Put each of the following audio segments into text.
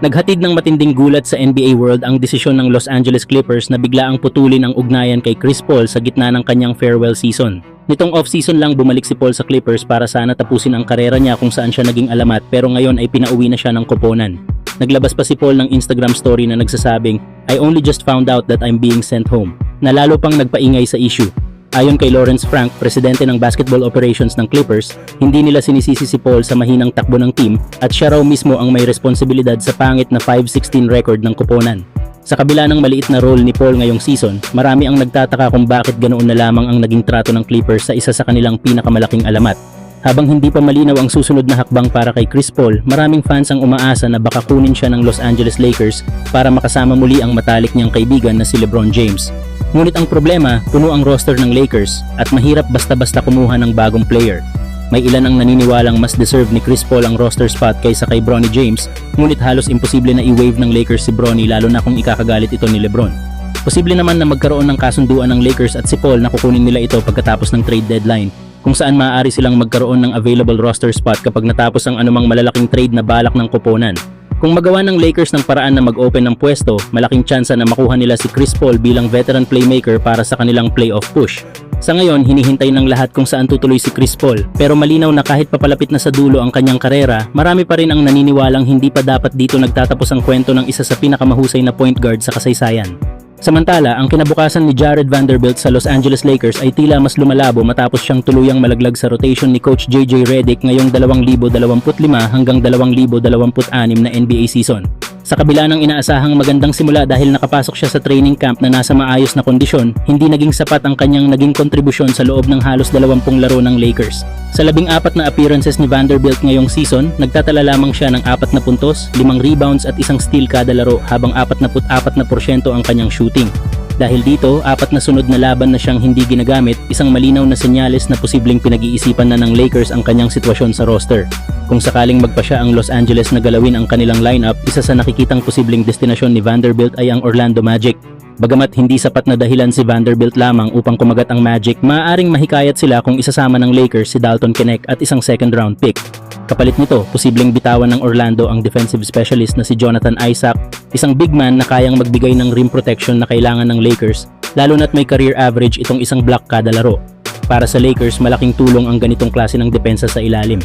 Naghatid ng matinding gulat sa NBA world ang desisyon ng Los Angeles Clippers na biglaang putulin ang ugnayan kay Chris Paul sa gitna ng kanyang farewell season. Nitong off-season lang bumalik si Paul sa Clippers para sana tapusin ang karera niya kung saan siya naging alamat, pero ngayon ay pinauwi na siya ng koponan. Naglabas pa si Paul ng Instagram story na nagsasabing, "I only just found out that I'm being sent home," na lalo pang nagpaingay sa issue. Ayon kay Lawrence Frank, presidente ng basketball operations ng Clippers, hindi nila sinisisi si Paul sa mahinang takbo ng team at siya raw mismo ang may responsibilidad sa pangit na 5-16 record ng koponan. Sa kabila ng maliit na role ni Paul ngayong season, marami ang nagtataka kung bakit ganoon na lamang ang naging trato ng Clippers sa isa sa kanilang pinakamalaking alamat. Habang hindi pa malinaw ang susunod na hakbang para kay Chris Paul, maraming fans ang umaasa na baka kunin siya ng Los Angeles Lakers para makasama muli ang matalik niyang kaibigan na si LeBron James. Ngunit ang problema, puno ang roster ng Lakers at mahirap basta-basta kumuha ng bagong player. May ilan ang naniniwalang mas deserve ni Chris Paul ang roster spot kaysa kay Bronny James, ngunit halos imposible na i-waive ng Lakers si Bronny lalo na kung ikakagalit ito ni LeBron. Posible naman na magkaroon ng kasunduan ng Lakers at si Paul na kukunin nila ito pagkatapos ng trade deadline, kung saan maaari silang magkaroon ng available roster spot kapag natapos ang anumang malalaking trade na balak ng koponan. Kung magawa ng Lakers ng paraan na mag-open ng pwesto, malaking tsansa na makuha nila si Chris Paul bilang veteran playmaker para sa kanilang playoff push. Sa ngayon, hinihintay ng lahat kung saan tutuloy si Chris Paul, pero malinaw na kahit papalapit na sa dulo ang kanyang karera, marami pa rin ang naniniwalang hindi pa dapat dito nagtatapos ang kwento ng isa sa pinakamahusay na point guard sa kasaysayan. Samantala, ang kinabukasan ni Jared Vanderbilt sa Los Angeles Lakers ay tila mas lumalabo matapos siyang tuluyang malaglag sa rotation ni Coach JJ Redick ngayong 2025 hanggang 2026 na NBA season. Sa kabila ng inaasahang magandang simula dahil nakapasok siya sa training camp na nasa maayos na kondisyon, hindi naging sapat ang kanyang naging kontribusyon sa loob ng halos 20 laro ng Lakers. Sa 14 na appearances ni Vanderbilt ngayong season, nagtatala lamang siya ng 4 na puntos, 5 rebounds at 1 steal kada laro habang 44% ang kanyang shooting. Dahil dito, 4 na sunod na laban na siyang hindi ginagamit, isang malinaw na senyales na posibleng pinag-iisipan na ng Lakers ang kanyang sitwasyon sa roster. Kung sakaling magpasya ang Los Angeles na galawin ang kanilang lineup, isa sa nakikitang posibleng destinasyon ni Vanderbilt ay ang Orlando Magic. Bagamat hindi sapat na dahilan si Vanderbilt lamang upang kumagat ang Magic, maaaring mahikayat sila kung isasama ng Lakers si Dalton Knecht at isang second round pick. Kapalit nito, posibleng bitawan ng Orlando ang defensive specialist na si Jonathan Isaac, isang big man na kayang magbigay ng rim protection na kailangan ng Lakers, lalo na't may career average itong isang block kada laro. Para sa Lakers, malaking tulong ang ganitong klase ng depensa sa ilalim.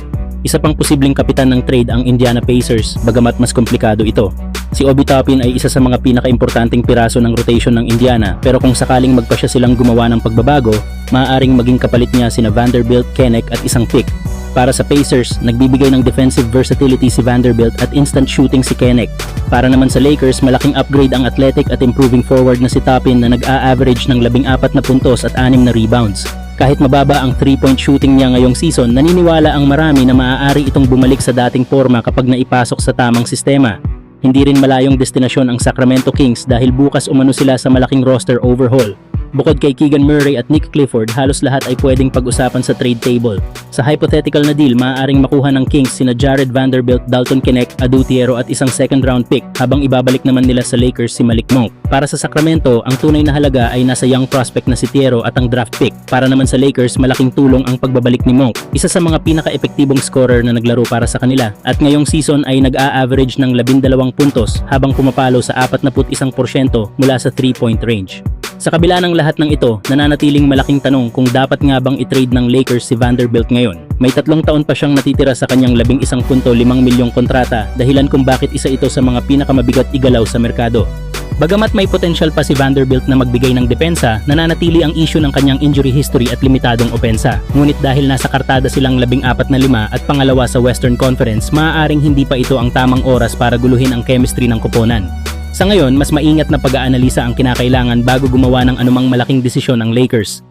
Isa pang posibleng kapitan ng trade ang Indiana Pacers, bagamat mas komplikado ito. Si Obi Toppin ay isa sa mga pinakaimportanteng piraso ng rotation ng Indiana, pero kung sakaling magpasya silang gumawa ng pagbabago, maaaring maging kapalit niya sina Vanderbilt, Knecht at isang pick. Para sa Pacers, nagbibigay ng defensive versatility si Vanderbilt at instant shooting si Knecht. Para naman sa Lakers, malaking upgrade ang athletic at improving forward na si Toppin na nag-a-average ng 14 na puntos at 6 na rebounds. Kahit mababa ang 3-point shooting niya ngayong season, naniniwala ang marami na maaari itong bumalik sa dating forma kapag naipasok sa tamang sistema. Hindi rin malayong destinasyon ang Sacramento Kings dahil bukas umano sila sa malaking roster overhaul. Bukod kay Keegan Murray at Nick Clifford, halos lahat ay pwedeng pag-usapan sa trade table. Sa hypothetical na deal, maaaring makuha ng Kings sina Jared Vanderbilt, Dalton Knecht, Adu Thiero at isang second round pick, habang ibabalik naman nila sa Lakers si Malik Monk. Para sa Sacramento, ang tunay na halaga ay nasa young prospect na si Thiero at ang draft pick. Para naman sa Lakers, malaking tulong ang pagbabalik ni Monk, isa sa mga pinaka-epektibong scorer na naglaro para sa kanila, at ngayong season ay nag-a-average ng 12 puntos habang pumapalo sa 41% mula sa 3-point range. Sa kabila ng lahat ng ito, nananatiling malaking tanong kung dapat nga bang i-trade ng Lakers si Vanderbilt ngayon. May 3 taon pa siyang natitira sa kanyang 11.5 milyong kontrata, dahilan kung bakit isa ito sa mga pinakamabigat igalaw sa merkado. Bagamat may potential pa si Vanderbilt na magbigay ng depensa, nananatili ang issue ng kanyang injury history at limitadong opensa. Ngunit dahil nasa kartada silang 14-5 at pangalawa sa Western Conference, maaaring hindi pa ito ang tamang oras para guluhin ang chemistry ng koponan. Sa ngayon, mas maingat na pag-aanalisa ang kinakailangan bago gumawa ng anumang malaking desisyon ang Lakers.